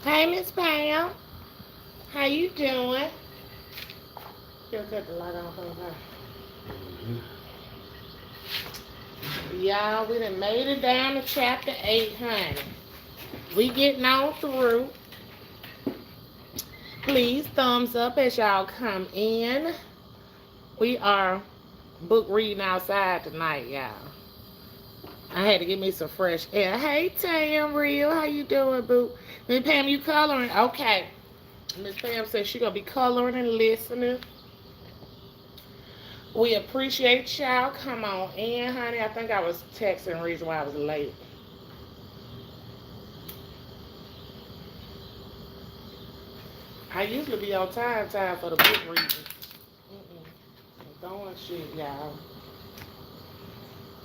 Hey, Miss Pam. How you doing? You'll cut the light on for her. Y'all, we done made it down to chapter 8, honey. We getting on through. Please, thumbs up as y'all come in. We are book reading outside tonight, y'all. I had to get me some fresh air. Hey, Tam, real. How you doing, boo? Miss Pam, you coloring? Okay. Miss Pam said she gonna be coloring and listening. We appreciate y'all. Come on in, honey. I think I was texting the reason why I was late. I usually be on time for the book reading. I'm throwing shit, y'all.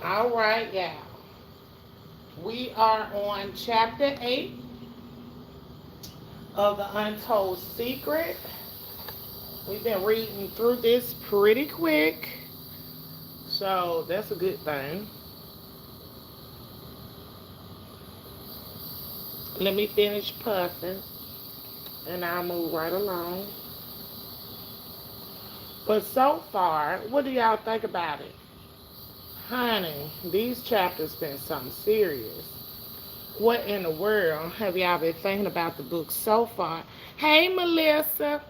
All right, y'all. We are on chapter 8 of the Untold Secret. We've been reading through this pretty quick, so that's a good thing. Let me finish puffing, and I'll move right along. But so far, what do y'all think about it? Honey, these chapters been something serious. What in the world have y'all been thinking about the book so far? Hey, Melissa.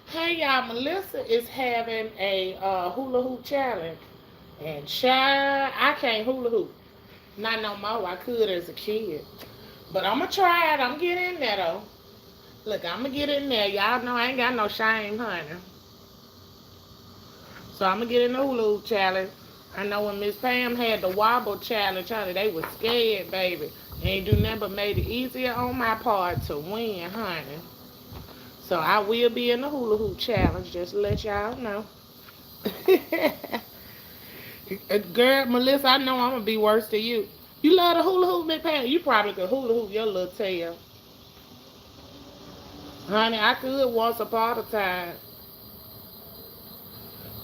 Hey, y'all. Melissa is having a hula hoop challenge. And child, I can't hula hoop. Not no more. I could as a kid. But I'm going to try it. I'm getting in there, though. Look, I'm going to get in there. Y'all know I ain't got no shame, honey. So I'm going to get in the hula hoop challenge. I know when Miss Pam had the wobble challenge, honey, they was scared, baby. Ain't do nothing but made it easier on my part to win, honey. So I will be in the hula hoop challenge, just to let y'all know. Girl, Melissa, I know I'm going to be worse than you. You love the hula hoop, Miss Pam? You probably could hula hoop your little tail. Honey, I could once upon a time.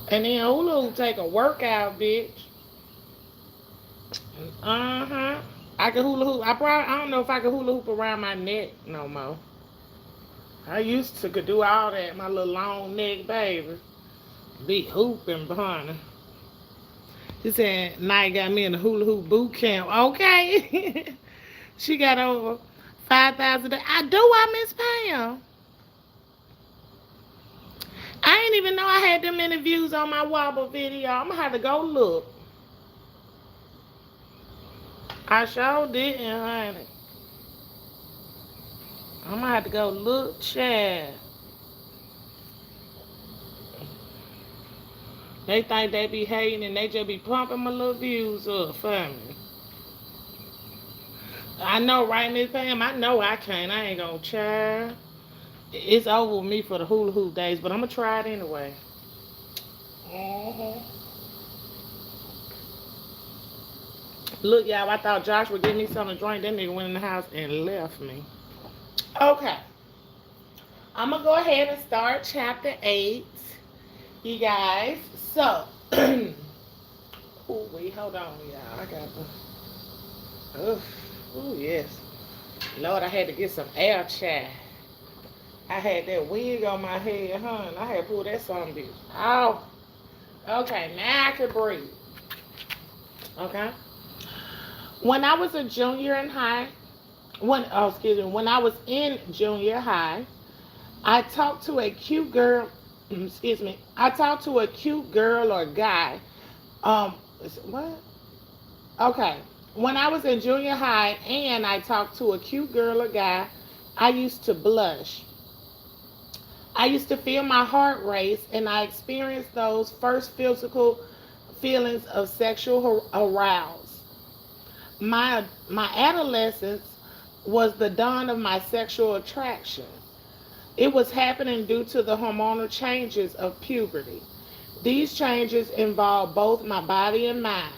And then hula hoop take a workout, bitch. Uh-huh. I can hula hoop. I don't know if I can hula hoop around my neck no more. I used to could do all that, my little long neck baby. Be hooping behind her. She said, Night got me in the hula hoop boot camp. Okay. She got over 5,000. I do, I Miss Pam. I didn't even know I had them many views on my wobble video. I'm going to have to go look. I sure didn't, honey. I'm going to have to go look, Chad. They think they be hating and they just be pumping my little views up for me. I know, right, Miss Pam? I know I can't. I ain't gonna try. It's over with me for the hula hoop days, but I'm gonna try it anyway. Mm-hmm. Look, y'all, I thought Josh would give me something to drink. That nigga went in the house and left me. Okay. I'm gonna go ahead and start chapter 8, you guys. So, oh, wait, hold on, y'all. I got the. Oh, yes. Lord, I had to get some air chat. I had that wig on my head, huh? I had to pull that son bitch out. Okay, now I can breathe. Okay. When I was a junior in high, when I was in junior high, I talked to a cute girl. Excuse me. I talked to a cute girl or guy. Um, what? Okay. When I was in junior high and I talked to a cute girl or guy, I used to blush. I used to feel my heart race and I experienced those first physical feelings of sexual arousal. My adolescence was the dawn of my sexual attraction. It was happening due to the hormonal changes of puberty. These changes involved both my body and mind.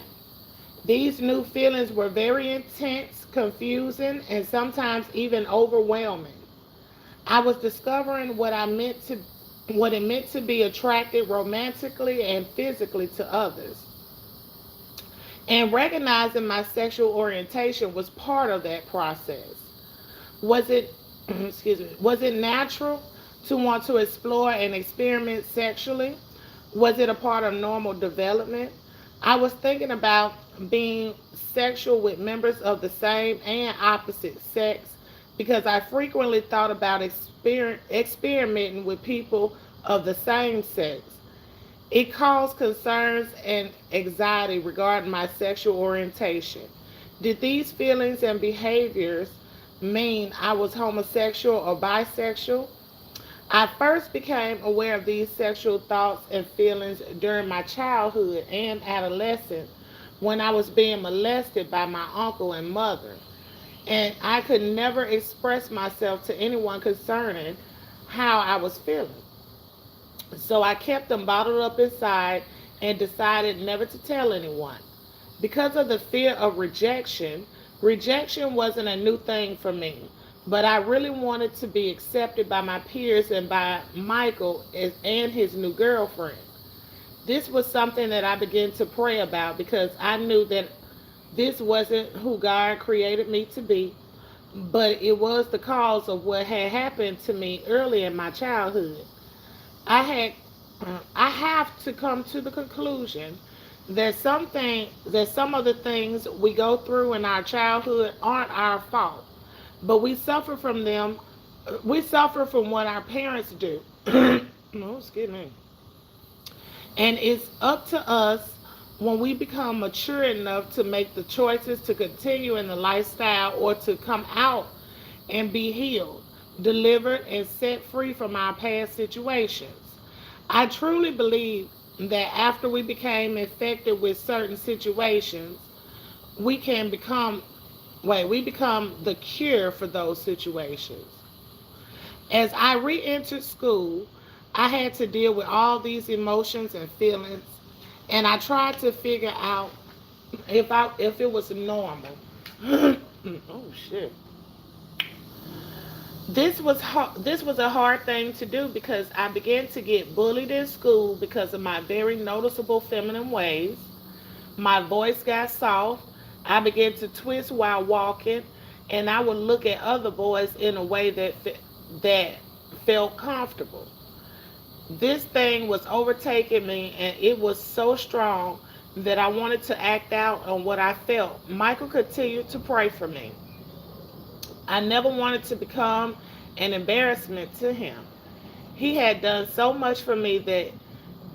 These new feelings were very intense, confusing, and sometimes even overwhelming. I was discovering what it meant to be attracted romantically and physically to others. And recognizing my sexual orientation was part of that process. Was it excuse me, was it natural to want to explore and experiment sexually? Was it a part of normal development? I was thinking about being sexual with members of the same and opposite sex because I frequently thought about experimenting with people of the same sex. It caused concerns and anxiety regarding my sexual orientation. Did these feelings and behaviors mean I was homosexual or bisexual? I first became aware of these sexual thoughts and feelings during my childhood and adolescence when I was being molested by my uncle and mother, and I could never express myself to anyone concerning how I was feeling. So I kept them bottled up inside and decided never to tell anyone. Because of the fear of rejection, rejection wasn't a new thing for me. But I really wanted to be accepted by my peers and by Michael and his new girlfriend. This was something that I began to pray about because I knew that this wasn't who God created me to be, but it was the cause of what had happened to me early in my childhood. I had I have to come to the conclusion that some of the things we go through in our childhood aren't our fault, but we suffer from them. We suffer from what our parents do. No, excuse me. And it's up to us when we become mature enough to make the choices to continue in the lifestyle or to come out and be healed, delivered, and set free from our past situations. I truly believe that after we became infected with certain situations, we can become we become the cure for those situations. As I re-entered school, I had to deal with all these emotions and feelings, and I tried to figure out if it was normal. Oh shit. This was a hard thing to do because I began to get bullied in school because of my very noticeable feminine ways. My voice got soft. I began to twist while walking, and I would look at other boys in a way that felt comfortable. This thing was overtaking me, and it was so strong that I wanted to act out on what I felt. Michael continued to pray for me. I never wanted to become an embarrassment to him. He had done so much for me that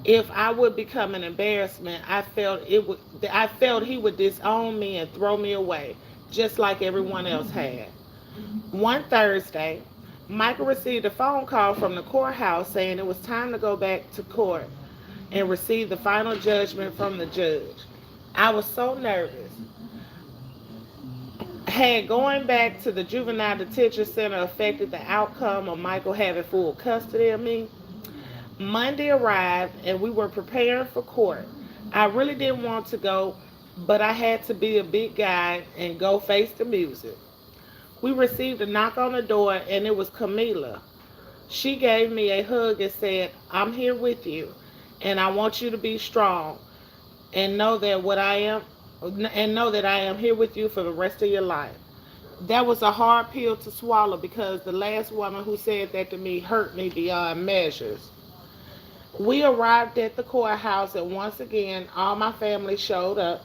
if I would become an embarrassment, I felt he would disown me and throw me away, just like everyone else had. One Thursday, Michael received a phone call from the courthouse saying it was time to go back to court and receive the final judgment from the judge. I was so nervous. Had going back to the juvenile detention center affected the outcome of Michael having full custody of me? Monday arrived and we were preparing for court. I really didn't want to go, but I had to be a big guy and go face the music. We received a knock on the door and it was Camila. She gave me a hug and said, "I'm here with you and I want you to be strong and know that I am here with you for the rest of your life." That was a hard pill to swallow because the last woman who said that to me hurt me beyond measures. We arrived at the courthouse and once again all my family showed up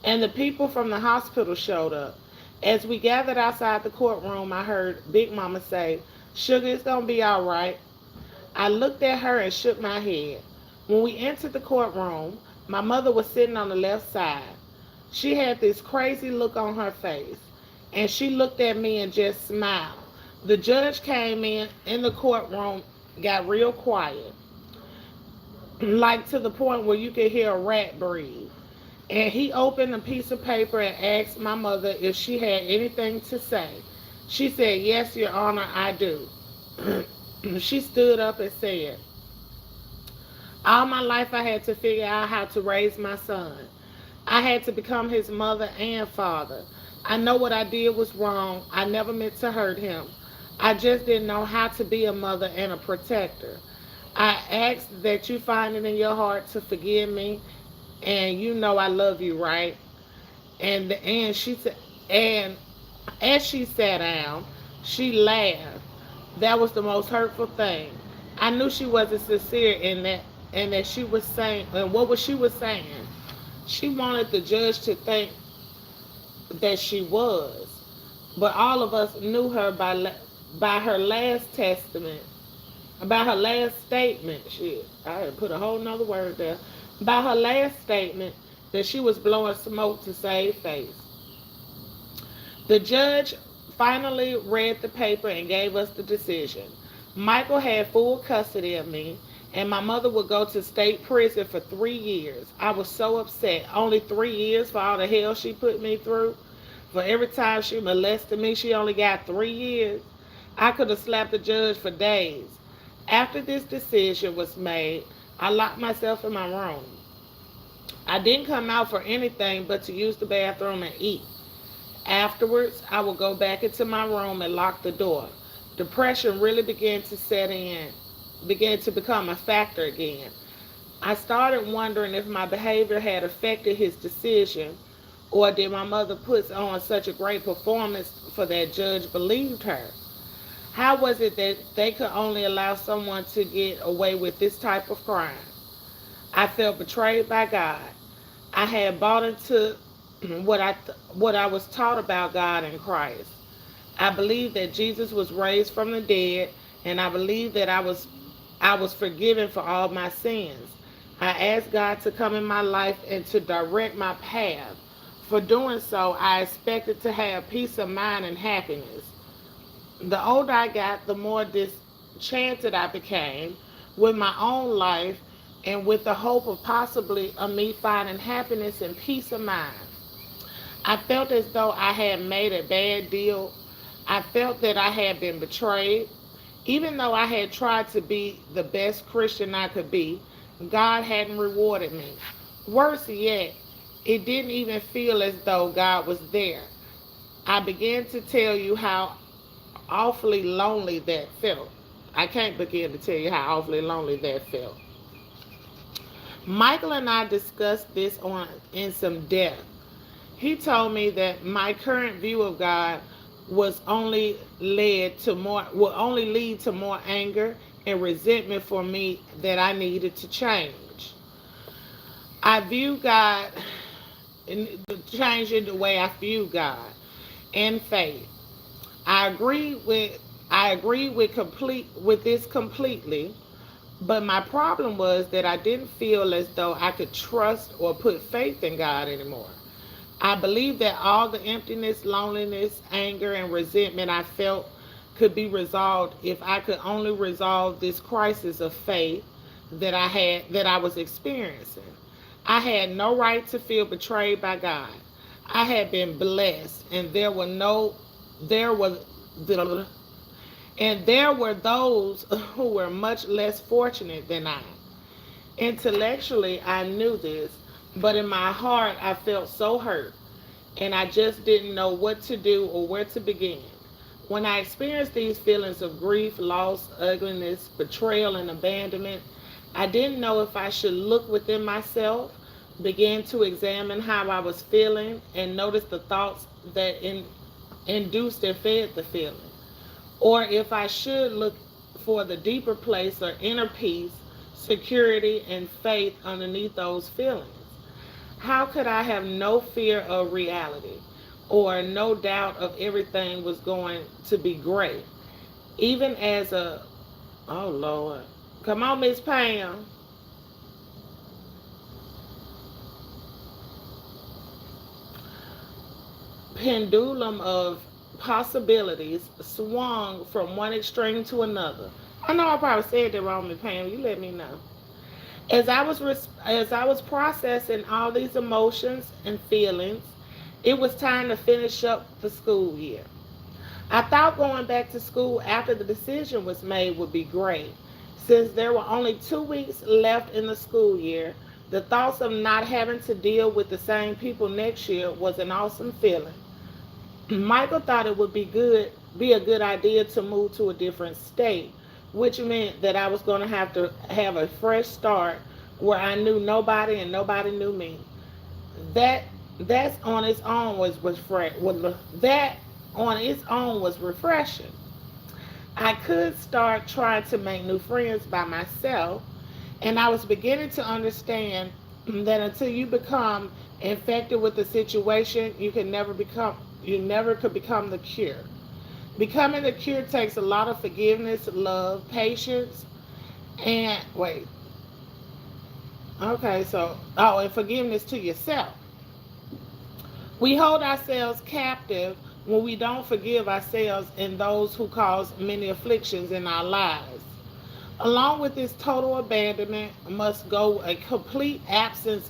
and the people from the hospital showed up. As we gathered outside the courtroom, I heard Big Mama say, "Sugar, it's going to be all right." I looked at her and shook my head. When we entered the courtroom, my mother was sitting on the left side. She had this crazy look on her face, and she looked at me and just smiled. The judge came in the courtroom, got real quiet, like to the point where you could hear a rat breathe. And he opened a piece of paper and asked my mother if she had anything to say. She said, "Yes, Your Honor, I do." She stood up and said, "All my life I had to figure out how to raise my son. I had to become his mother and father. I know what I did was wrong. I never meant to hurt him. I just didn't know how to be a mother and a protector. I ask that you find it in your heart to forgive me, and you know I love you, right?" And she said, and as she sat down, She laughed. That was the most hurtful thing. I knew she wasn't sincere in that, and that she was saying, and what was she was saying? She wanted the judge to think that she was, but all of us knew her by her last testament, by her last statement. Shit, I had to put a whole nother word there. By her last statement that she was blowing smoke to save face. The judge finally read the paper and gave us the decision. Michael had full custody of me, and my mother would go to state prison for 3 years. I was so upset. Only 3 years for all the hell she put me through. For every time she molested me, she only got 3 years. I could have slapped the judge for days. After this decision was made, I locked myself in my room. I didn't come out for anything but to use the bathroom and eat. Afterwards, I would go back into my room and lock the door. Depression really began to set in, began to become a factor again. I started wondering if my behavior had affected his decision, or did my mother put on such a great performance for that judge believed her? How was it that they could only allow someone to get away with this type of crime? I felt betrayed by God. I had bought into what I was taught about God and Christ. I believed that Jesus was raised from the dead, and I believed that I was forgiven for all my sins. I asked God to come in my life and to direct my path. For doing so, I expected to have peace of mind and happiness. The older I got, the more disenchanted I became with my own life and with the hope of possibly of me finding happiness and peace of mind. I felt as though I had made a bad deal. I felt that I had been betrayed. Even though I had tried to be the best Christian I could be, God hadn't rewarded me. Worse yet, it didn't even feel as though God was there. I began to tell you how awfully lonely that felt. I can't begin to tell you how awfully lonely that felt. Michael and I discussed this in some depth. He told me that my current view of God was only led to more will only lead to more anger and resentment for me that I needed to change. I view God and changing the way I view God and faith. I agree with this completely, but my problem was that I didn't feel as though I could trust or put faith in God anymore. I believed that all the emptiness, loneliness, anger, and resentment I felt could be resolved if I could only resolve this crisis of faith that I was experiencing. I had no right to feel betrayed by God. I had been blessed, and there was and there were those who were much less fortunate than I. Intellectually, I knew this, but in my heart, I felt so hurt, and I just didn't know what to do or where to begin. When I experienced these feelings of grief, loss, ugliness, betrayal, and abandonment, I didn't know if I should look within myself, begin to examine how I was feeling, and notice the thoughts that induced and fed the feeling, or if I should look for the deeper place or inner peace, security, and faith underneath those feelings. How could I have no fear of reality or no doubt of everything was going to be great? Even as oh Lord, come on, Miss Pam. Pendulum of possibilities swung from one extreme to another. I know I probably said that wrong, Miss Pam. You let me know. As I was processing all these emotions and feelings, it was time to finish up the school year. I thought going back to school after the decision was made would be great. Since there were only 2 weeks left in the school year, the thoughts of not having to deal with the same people next year was an awesome feeling. Michael thought it would be a good idea to move to a different state, which meant that I was going to have a fresh start where I knew nobody and nobody knew me. That that's on its own was fresh. That on its own was refreshing. I could start trying to make new friends by myself, and I was beginning to understand that until you become infected with the situation, you never could become the cure. Becoming the cure takes a lot of forgiveness, love, patience, and wait. Okay, so and forgiveness to yourself. We hold ourselves captive when we don't forgive ourselves and those who cause many afflictions in our lives. Along with this total abandonment must go a complete absence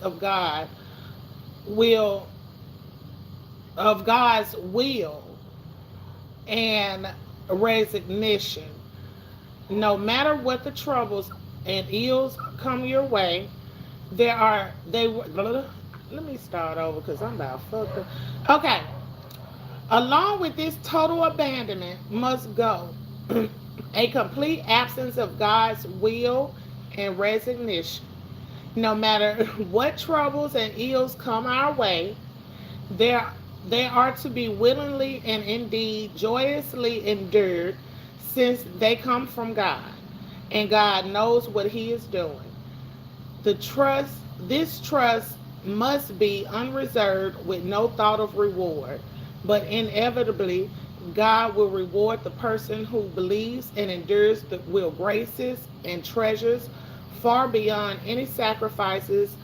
will God's will and resignation. No matter what the troubles and ills come your way, there are they let me start over because I'm about fucked up. Okay. Along with this total abandonment must go a complete absence of God's will and resignation. No matter what troubles and ills come our way, there they are to be willingly and indeed joyously endured, since they come from God, and God knows what He is doing. This trust must be unreserved with no thought of reward, but inevitably God will reward the person who believes and endures the will graces and treasures far beyond any sacrifices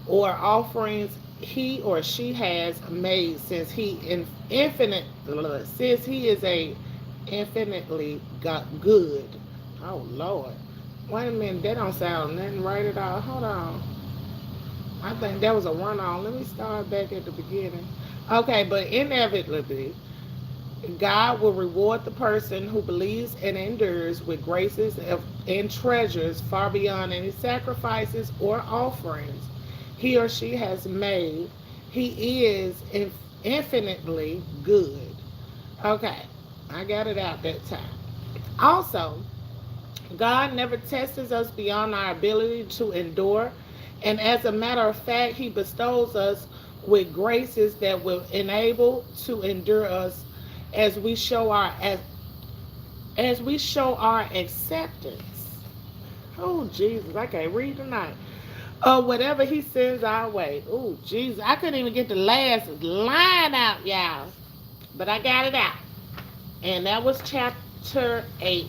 or offerings he or she has made, since he is a infinitely good. Oh Lord. Wait a minute, that don't sound nothing right at all. Hold on. I think that was a run on. Let me start back at the beginning. Okay, but inevitably, God will reward the person who believes and endures with graces and treasures far beyond any sacrifices or offerings he or she has made. He is infinitely good. Okay, I got it out that time. Also, God never tests us beyond our ability to endure, and as a matter of fact, He bestows us with graces that will enable to endure us as we show our as we show our acceptance. Oh Jesus, I can't read tonight. Or whatever He sends our way. Oh Jesus, I couldn't even get the last line out, y'all, but I got it out, and that was chapter 8.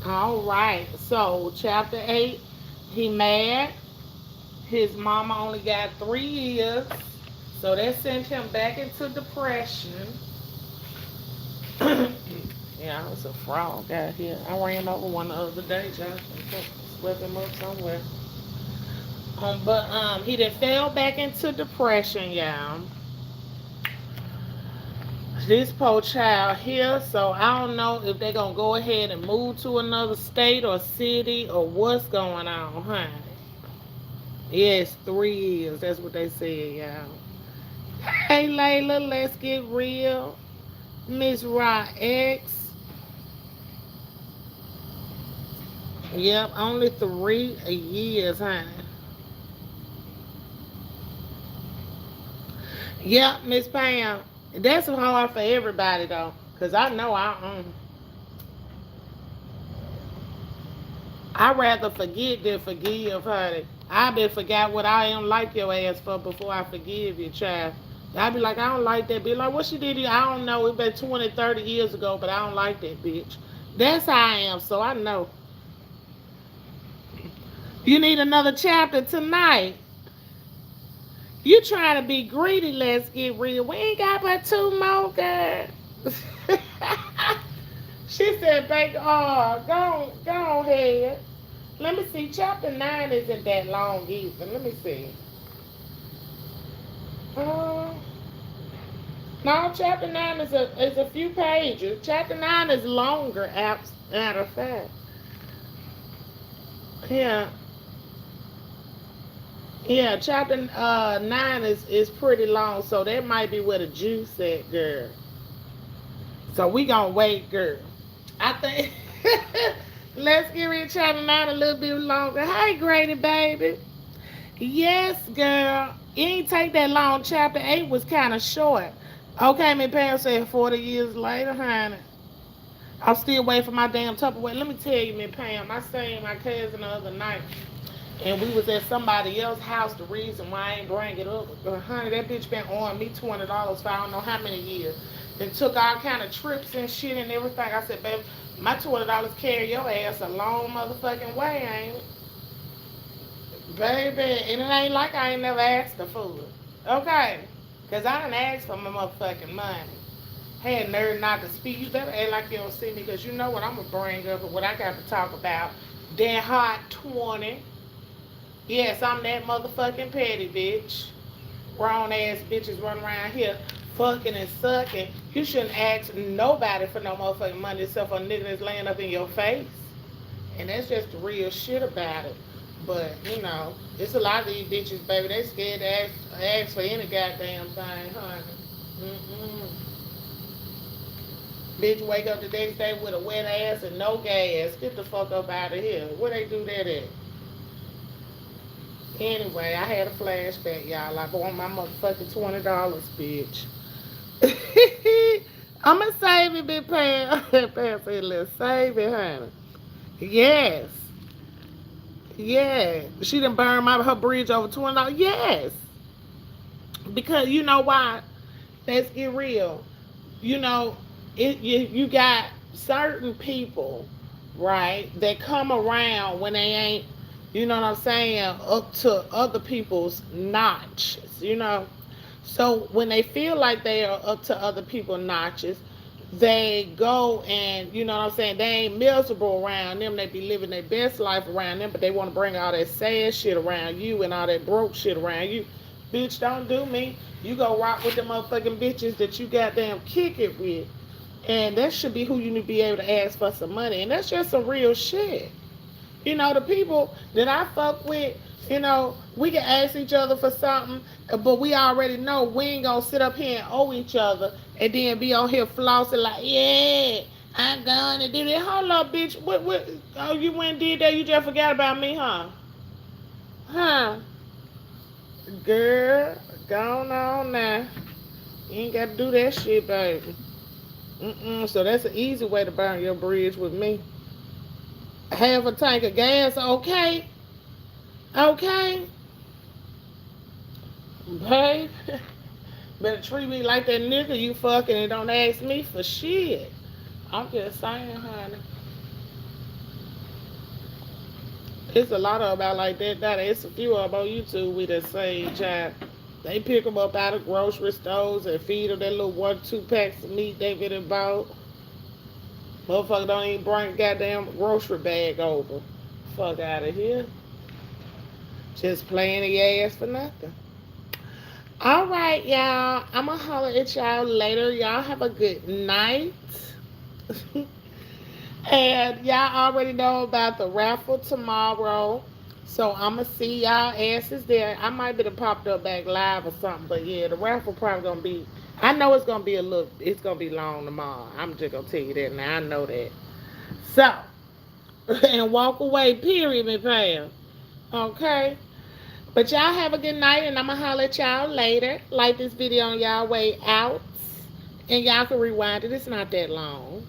All right, so chapter 8, he mad. His mama only got 3 years, so that sent him back into depression. Yeah, it's a frog out here. I ran over one the other day, Josh. Swept him up somewhere. But he done fell back into depression, y'all. This poor child here, so I don't know if they're gonna go ahead and move to another state or city or what's going on, honey. Yes, 3 years. That's what they said, y'all. Hey, Layla, let's get real. Miss Ra X. Yep, only 3 years, honey. Yep, Miss Pam. That's hard for everybody, though. Because I know I rather forget than forgive, honey. I been forgot what I am like your ass for before I forgive you, child. I be like, I don't like that bitch. Like, what she did here? I don't know. It been 20, 30 years ago, but I don't like that bitch. That's how I am, so I know. You need another chapter tonight. You trying to be greedy, let's get real. We ain't got but 2 more, girl. She said, "Baby, go ahead. Let me see. Chapter 9 isn't that long either. Let me see. Uh, no, chapter 9 is a few pages. Chapter 9 is longer, matter of fact. Yeah. Yeah, chapter 9 is pretty long, so that might be where the juice at, girl. So we gonna wait, girl. I think let's get read chapter 9 a little bit longer. Hey, Grady, baby. Yes, girl. It ain't take that long. Chapter 8 was kind of short. Okay, my parents said 40 years later, honey. I'm still waiting for my damn Tupperware. Let me tell you, Miss Pam, I seen my cousin the other night, and we was at somebody else's house. The reason why I ain't bring it up, honey, that bitch been on me $20 for I don't know how many years. Then took all kind of trips and shit and everything. I said, baby, my $20 carry your ass a long motherfucking way, ain't it? Baby, and it ain't like I ain't never asked her for it. Okay? Because I didn't ask for my motherfucking money. Had nerve not to speak. You better act like you don't see me because you know what I'm going to bring up and what I got to talk about. That hot 20. Yes, I'm that motherfucking petty bitch. Grown ass bitches running around here fucking and sucking. You shouldn't ask nobody for no motherfucking money except for a nigga that's laying up in your face. And that's just the real shit about it. But, you know, it's a lot of these bitches, baby. They scared to ask for any goddamn thing, honey. Mm-mm. Bitch wake up the next day with a wet ass and no gas. Get the fuck up out of here. Where they do that at? Anyway, I had a flashback, y'all. I bought my motherfucking $20, bitch. I'ma save it, Big Pam. Pam said, let's save it, honey. Yes. Yeah. She done burned her bridge over $20. Yes. Because you know why? Let's get real. You know, you got certain people, right, that come around when they ain't, you know what I'm saying, up to other people's notches, you know. So when they feel like they are up to other people's notches, they go and, you know what I'm saying, they ain't miserable around them. They be living their best life around them, but they want to bring all that sad shit around you and all that broke shit around you. Bitch, don't do me. You go rock with the motherfucking bitches that you goddamn kick it with. And that should be who you need to be able to ask for some money. And that's just some real shit. You know, the people that I fuck with, you know, we can ask each other for something, but we already know we ain't gonna sit up here and owe each other and then be on here flossing like, yeah, I'm gonna do that. Hold up, bitch. What, oh, you went and did that? You just forgot about me, huh? Huh? Girl, gone on now. You ain't got to do that shit, baby. So that's an easy way to burn your bridge with me. Half a tank of gas, okay? Okay? Babe, better treat me like that nigga you fucking and don't ask me for shit. I'm just saying, honey. It's a lot of about like that. It's a few of them on YouTube with the same child. They pick them up out of grocery stores and feed them that little 1-2 packs of meat they been bought. Motherfucker don't even bring a goddamn grocery bag over. Fuck out of here. Just playing the ass for nothing. All right, y'all. I'm going to holler at y'all later. Y'all have a good night. And y'all already know about the raffle tomorrow. So I'm going to see y'all asses there. I might be to pop up back live or something. But yeah, the raffle probably going to be, I know it's going to be it's going to be long tomorrow. I'm just going to tell you that now. I know that. So, and walk away, period, Miss Pam. Okay? But y'all have a good night, and I'm going to holler at y'all later. Like this video on y'all way out. And y'all can rewind it. It's not that long.